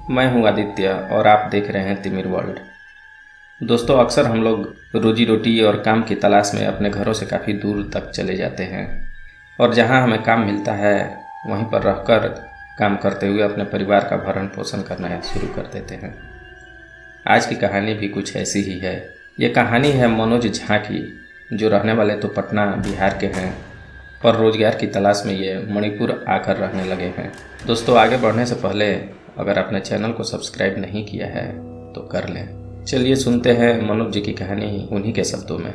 मैं हूं आदित्य और आप देख रहे हैं तिमिर वर्ल्ड। दोस्तों, अक्सर हम लोग रोजी रोटी और काम की तलाश में अपने घरों से काफ़ी दूर तक चले जाते हैं और जहां हमें काम मिलता है वहीं पर रहकर काम करते हुए अपने परिवार का भरण पोषण करना शुरू कर देते हैं। आज की कहानी भी कुछ ऐसी ही है। ये कहानी है मनोज झा की, जो रहने वाले तो पटना बिहार के हैं, पर रोजगार की तलाश में ये मणिपुर आकर रहने लगे हैं। दोस्तों, आगे बढ़ने से पहले अगर आपने चैनल को सब्सक्राइब नहीं किया है तो कर लें। चलिए सुनते हैं मनोज जी की कहानी उन्हीं के शब्दों में।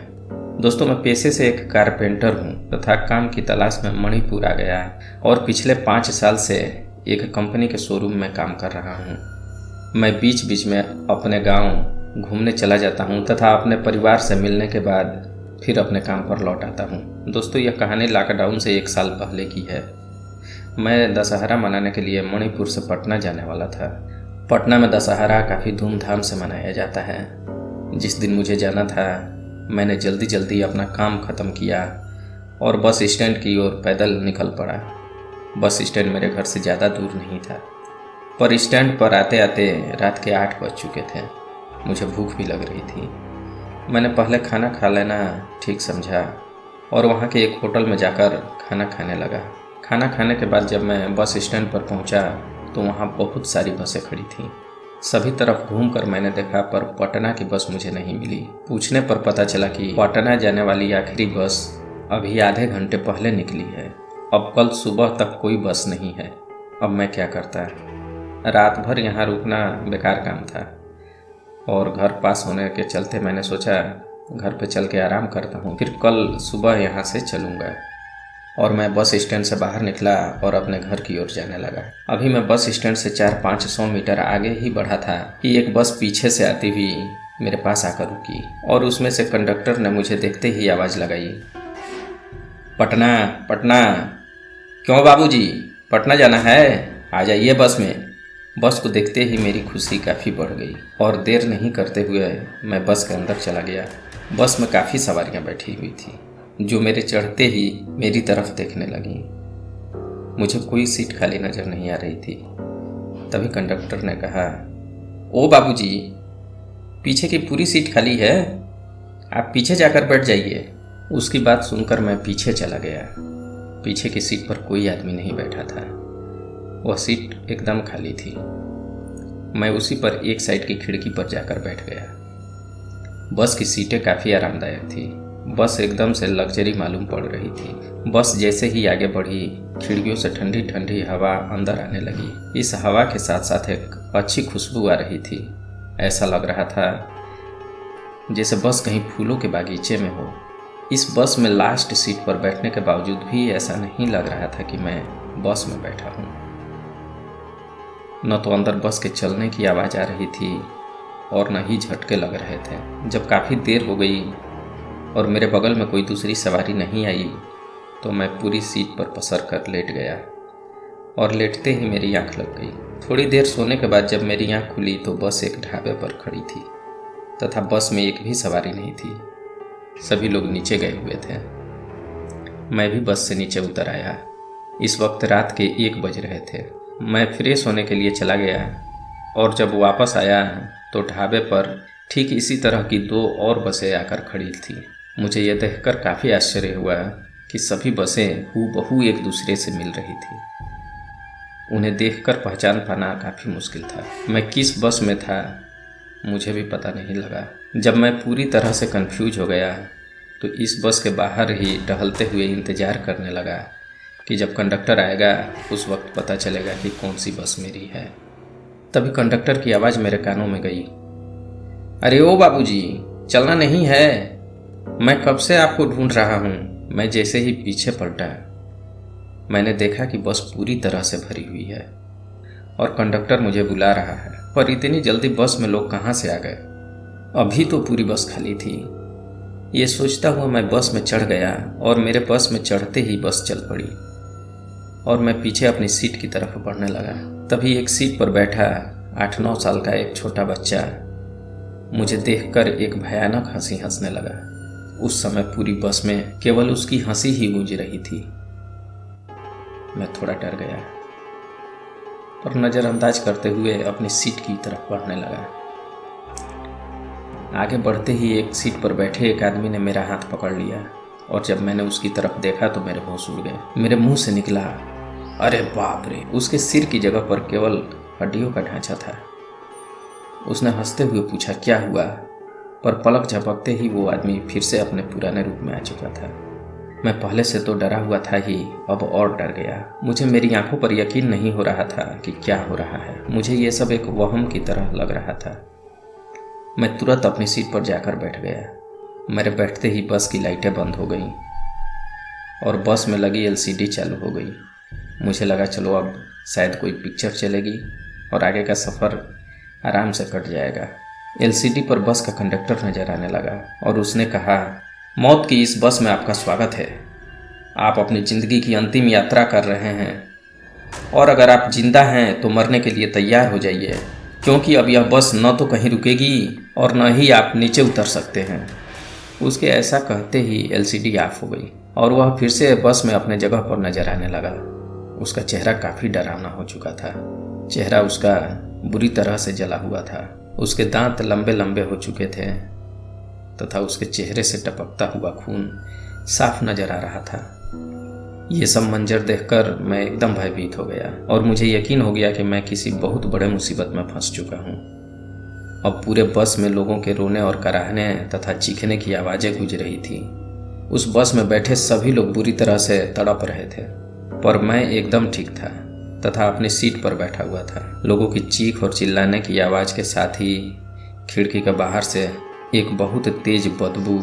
दोस्तों, मैं पेशे से एक कारपेंटर हूँ तथा काम की तलाश में मणिपुर आ गया और पिछले 5 साल से एक कंपनी के शोरूम में काम कर रहा हूँ। मैं बीच बीच में अपने गांव घूमने चला जाता हूँ तथा अपने परिवार से मिलने के बाद फिर अपने काम पर लौट आता हूँ। दोस्तों, यह कहानी लॉकडाउन से 1 साल पहले की है। मैं दशहरा मनाने के लिए मणिपुर से पटना जाने वाला था। पटना में दशहरा काफ़ी धूमधाम से मनाया जाता है। जिस दिन मुझे जाना था मैंने जल्दी जल्दी अपना काम ख़त्म किया और बस स्टैंड की ओर पैदल निकल पड़ा। बस स्टैंड मेरे घर से ज़्यादा दूर नहीं था, पर स्टैंड पर आते आते रात के 8 बज चुके थे। मुझे भूख भी लग रही थी। मैंने पहले खाना खा लेना ठीक समझा और वहाँ के एक होटल में जाकर खाना खाने लगा। खाना खाने के बाद जब मैं बस स्टैंड पर पहुँचा तो वहाँ बहुत सारी बसें खड़ी थीं। सभी तरफ घूमकर मैंने देखा, पर पटना की बस मुझे नहीं मिली। पूछने पर पता चला कि पटना जाने वाली आखिरी बस अभी आधे घंटे पहले निकली है। अब कल सुबह तक कोई बस नहीं है। अब मैं क्या करता? रात भर यहाँ रुकना बेकार काम था और घर पास होने के चलते मैंने सोचा घर पे चल के आराम करता हूँ, फिर कल सुबह यहाँ से चलूँगा। और मैं बस स्टैंड से बाहर निकला और अपने घर की ओर जाने लगा। अभी मैं बस स्टैंड से 400-500 मीटर आगे ही बढ़ा था कि एक बस पीछे से आती हुई मेरे पास आकर रुकी और उसमें से कंडक्टर ने मुझे देखते ही आवाज़ लगाई, पटना पटना। क्यों बाबूजी, पटना जाना है? आ जाइए बस में। बस को देखते ही मेरी खुशी काफ़ी बढ़ गई और देर नहीं करते हुए मैं बस के अंदर चला गया। बस में काफ़ी सवारियां बैठी हुई थी जो मेरे चढ़ते ही मेरी तरफ देखने लगीं। मुझे कोई सीट खाली नज़र नहीं आ रही थी। तभी कंडक्टर ने कहा, ओ बाबूजी, पीछे की पूरी सीट खाली है, आप पीछे जाकर बैठ जाइए। उसकी बात सुनकर मैं पीछे चला गया। पीछे की सीट पर कोई आदमी नहीं बैठा था, वह सीट एकदम खाली थी। मैं उसी पर एक साइड की खिड़की पर जाकर बैठ गया। बस की सीटें काफ़ी आरामदायक थी। बस एकदम से लग्जरी मालूम पड़ रही थी। बस जैसे ही आगे बढ़ी, खिड़कियों से ठंडी ठंडी हवा अंदर आने लगी। इस हवा के साथ साथ एक अच्छी खुशबू आ रही थी। ऐसा लग रहा था जैसे बस कहीं फूलों के बागीचे में हो। इस बस में लास्ट सीट पर बैठने के बावजूद भी ऐसा नहीं लग रहा था कि मैं बस में बैठा हूँ। न तो अंदर बस के चलने की आवाज़ आ रही थी और न ही झटके लग रहे थे। जब काफ़ी देर हो गई और मेरे बगल में कोई दूसरी सवारी नहीं आई तो मैं पूरी सीट पर पसर कर लेट गया और लेटते ही मेरी आंख लग गई। थोड़ी देर सोने के बाद जब मेरी आंख खुली तो बस एक ढाबे पर खड़ी थी तथा बस में एक भी सवारी नहीं थी। सभी लोग नीचे गए हुए थे। मैं भी बस से नीचे उतर आया। इस वक्त रात के 1 बज रहे थे। मैं फ्रेश होने के लिए चला गया और जब वापस आया तो ढाबे पर ठीक इसी तरह की 2 और बसें आकर खड़ी थी। मुझे यह देखकर काफ़ी आश्चर्य हुआ कि सभी बसें हूबहू एक दूसरे से मिल रही थी। उन्हें देखकर पहचान पाना काफ़ी मुश्किल था। मैं किस बस में था मुझे भी पता नहीं लगा। जब मैं पूरी तरह से कंफ्यूज हो गया तो इस बस के बाहर ही टहलते हुए इंतज़ार करने लगा कि जब कंडक्टर आएगा उस वक्त पता चलेगा कि कौन सी बस मेरी है। तभी कंडक्टर की आवाज़ मेरे कानों में गई, अरे ओ बाबूजी, चलना नहीं है? मैं कब से आपको ढूंढ रहा हूँ। मैं जैसे ही पीछे पलटा मैंने देखा कि बस पूरी तरह से भरी हुई है और कंडक्टर मुझे बुला रहा है, पर इतनी जल्दी बस में लोग कहाँ से आ गए? अभी तो पूरी बस खाली थी। ये सोचता हुआ मैं बस में चढ़ गया और मेरे बस में चढ़ते ही बस चल पड़ी और मैं पीछे अपनी सीट की तरफ बढ़ने लगा। तभी एक सीट पर बैठा 8-9 साल का एक छोटा बच्चा मुझे देखकर एक भयानक हंसी हंसने लगा। उस समय पूरी बस में केवल उसकी हंसी ही गूंज रही थी। मैं थोड़ा डर गया। और नज़रअंदाज करते हुए अपनी सीट की तरफ बढ़ने लगा। आगे बढ़ते ही एक सीट पर बैठे एक आदमी ने मेरा हाथ पकड़ लिया और जब मैंने उसकी तरफ देखा तो मेरे होश उड़ गए। मेरे मुंह से निकला, अरे बाप रे। उसके सिर की जगह पर केवल हड्डियों का ढांचा था। उसने हंसते हुए पूछा, क्या हुआ? पर पलक झपकते ही वो आदमी फिर से अपने पुराने रूप में आ चुका था। मैं पहले से तो डरा हुआ था ही, अब और डर गया। मुझे मेरी आंखों पर यकीन नहीं हो रहा था कि क्या हो रहा है। मुझे ये सब एक वहम की तरह लग रहा था। मैं तुरंत अपनी सीट पर जाकर बैठ गया। मेरे बैठते ही बस की लाइटें बंद हो गईं और बस में लगी एलसीडी चालू हो गई। मुझे लगा चलो अब शायद कोई पिक्चर चलेगी और आगे का सफ़र आराम से कट जाएगा। एलसीडी पर बस का कंडक्टर नज़र आने लगा और उसने कहा, मौत की इस बस में आपका स्वागत है। आप अपनी ज़िंदगी की अंतिम यात्रा कर रहे हैं और अगर आप जिंदा हैं तो मरने के लिए तैयार हो जाइए, क्योंकि अब यह बस न तो कहीं रुकेगी और न ही आप नीचे उतर सकते हैं। उसके ऐसा कहते ही एलसीडी ऑफ हो गई और वह फिर से बस में अपने जगह पर नजर आने लगा। उसका चेहरा काफ़ी डरावना हो चुका था। चेहरा उसका बुरी तरह से जला हुआ था। उसके दांत लंबे लंबे हो चुके थे तथा उसके चेहरे से टपकता हुआ खून साफ नजर आ रहा था। ये सब मंजर देखकर मैं एकदम भयभीत हो गया और मुझे यकीन हो गया कि मैं किसी बहुत बड़े मुसीबत में फंस चुका हूँ। अब पूरे बस में लोगों के रोने और कराहने तथा चीखने की आवाज़ें गूंज रही थी। उस बस में बैठे सभी लोग बुरी तरह से तड़प रहे थे, पर मैं एकदम ठीक था तथा अपनी सीट पर बैठा हुआ था। लोगों की चीख और चिल्लाने की आवाज़ के साथ ही खिड़की के बाहर से एक बहुत तेज बदबू,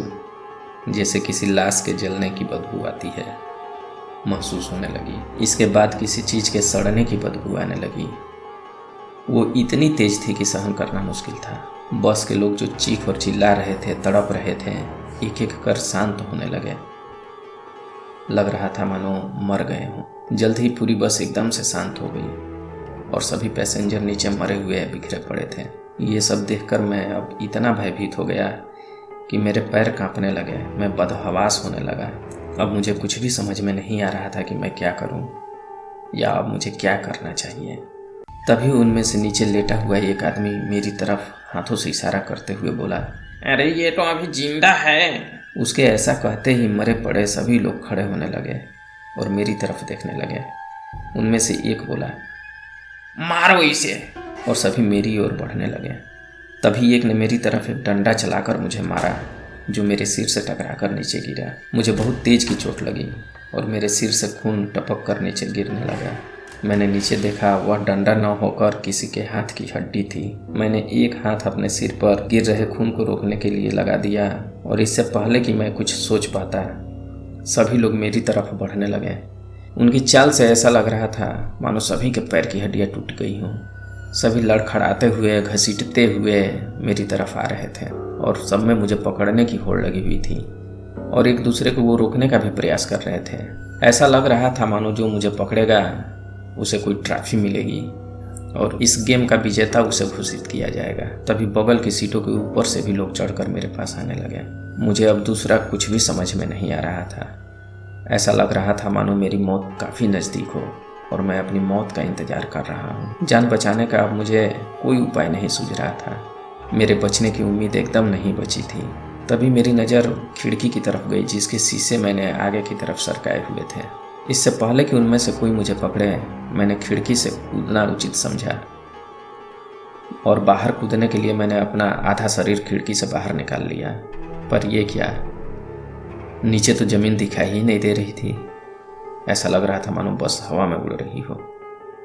जैसे किसी लाश के जलने की बदबू आती है, महसूस होने लगी। इसके बाद किसी चीज़ के सड़ने की बदबू आने लगी। वो इतनी तेज थी कि सहन करना मुश्किल था। बस के लोग जो चीख और चिल्ला रहे थे, तड़प रहे थे, एक एक कर शांत होने लगे। लग रहा था मानो मर गए हों। जल्द ही पूरी बस एकदम से शांत हो गई और सभी पैसेंजर नीचे मरे हुए बिखरे पड़े थे। ये सब देखकर मैं अब इतना भयभीत हो गया कि मेरे पैर कांपने लगे। मैं बदहवास होने लगा। अब मुझे कुछ भी समझ में नहीं आ रहा था कि मैं क्या करूं या अब मुझे क्या करना चाहिए। तभी उनमें से नीचे लेटा हुआ एक आदमी मेरी तरफ हाथों से इशारा करते हुए बोला, अरे ये तो अभी जिंदा है। उसके ऐसा कहते ही मरे पड़े सभी लोग खड़े होने लगे और मेरी तरफ देखने लगे। उनमें से एक बोला, मारो इसे, और सभी मेरी ओर बढ़ने लगे। तभी एक ने मेरी तरफ एक डंडा चलाकर मुझे मारा, जो मेरे सिर से टकराकर नीचे गिरा। मुझे बहुत तेज की चोट लगी और मेरे सिर से खून टपक कर नीचे गिरने लगा। मैंने नीचे देखा, वह डंडा न होकर किसी के हाथ की हड्डी थी। मैंने एक हाथ अपने सिर पर गिर रहे खून को रोकने के लिए लगा दिया और इससे पहले कि मैं कुछ सोच पाता, सभी लोग मेरी तरफ बढ़ने लगे। उनकी चाल से ऐसा लग रहा था मानो सभी के पैर की हड्डियां टूट गई हों। सभी लड़खड़ाते हुए, घसीटते हुए मेरी तरफ आ रहे थे और सब में मुझे पकड़ने की होड़ लगी हुई थी और एक दूसरे को वो रोकने का भी प्रयास कर रहे थे। ऐसा लग रहा था मानो जो मुझे पकड़ेगा उसे कोई ट्रॉफी मिलेगी और इस गेम का विजेता उसे घोषित किया जाएगा। तभी बगल की सीटों के ऊपर से भी लोग चढ़कर मेरे पास आने लगे। मुझे अब दूसरा कुछ भी समझ में नहीं आ रहा था। ऐसा लग रहा था मानो मेरी मौत काफ़ी नज़दीक हो और मैं अपनी मौत का इंतजार कर रहा हूँ। जान बचाने का अब मुझे कोई उपाय नहीं सूझ रहा था। मेरे बचने की उम्मीद एकदम नहीं बची थी। तभी मेरी नज़र खिड़की की तरफ गई जिसके शीशे मैंने आगे की तरफ सरकाए हुए थे। इससे पहले कि उनमें से कोई मुझे पकड़े, मैंने खिड़की से कूदना उचित समझा और बाहर कूदने के लिए मैंने अपना आधा शरीर खिड़की से बाहर निकाल लिया। पर यह क्या, नीचे तो ज़मीन दिखाई ही नहीं दे रही थी। ऐसा लग रहा था मानो बस हवा में उड़ रही हो।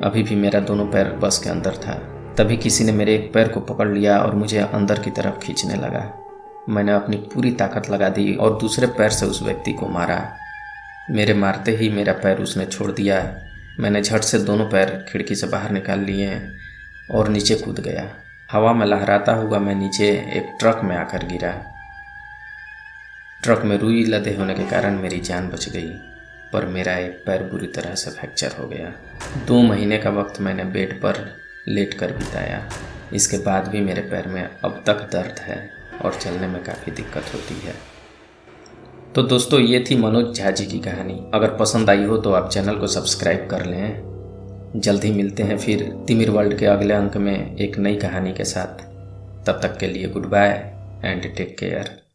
अभी भी मेरा दोनों पैर बस के अंदर था। तभी किसी ने मेरे एक पैर को पकड़ लिया और मुझे अंदर की तरफ खींचने लगा। मैंने अपनी पूरी ताकत लगा दी और दूसरे पैर से उस व्यक्ति को मारा। मेरे मारते ही मेरा पैर उसने छोड़ दिया। मैंने झट से दोनों पैर खिड़की से बाहर निकाल लिए और नीचे कूद गया। हवा में लहराता हुआ मैं नीचे एक ट्रक में आकर गिरा। ट्रक में रुई लदे होने के कारण मेरी जान बच गई, पर मेरा एक पैर बुरी तरह से फ्रैक्चर हो गया। 2 महीने का वक्त मैंने बेड पर लेट कर बिताया। इसके बाद भी मेरे पैर में अब तक दर्द है और चलने में काफ़ी दिक्कत होती है। तो दोस्तों, ये थी मनोज झा जी की कहानी। अगर पसंद आई हो तो आप चैनल को सब्सक्राइब कर लें जल्द ही मिलते हैं फिर तिमिर वर्ल्ड के अगले अंक में एक नई कहानी के साथ। तब तक के लिए goodbye and take care.